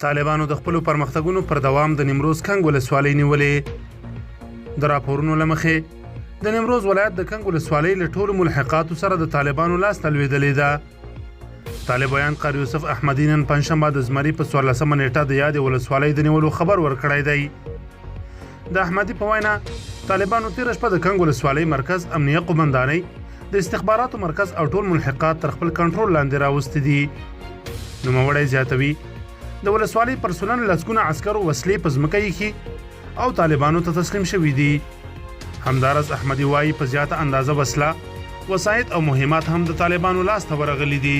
طالبانو د خپلو پرمختګونو پر دوام د نیمروز کنګ ولسوالۍ نیولې. د راپورونو له مخې د نیمروز ولایت د کنګ ولسوالۍ له ټولو ملحقاتو سره د طالبانو لاسته لوېدلې ده. طالب بیان قاری یوسف احمدي نن پنجشنبه د زمري په 14مه نیټه د یادې ولسوالۍ د نیولو خبر ورکړی دی. د احمدي په وینا طالبانو تېره شپه د کنګ ولسوالۍ مرکز امنیه قومندانۍ د استخباراتو مرکز او ټول ملحقات تر خپل کنټرول لاندې راوستي دي. نوموړی زیاتوي د ولسوالۍ پر سلن لسګونه عسکرو وسلې په ځمکه ایښي او طالبانو ته تسلیم شوي دي. همدارس احمدي وایي په زیاته اندازه وسله، وسایط او مهمات هم د طالبانو لاسته ورغلي دي.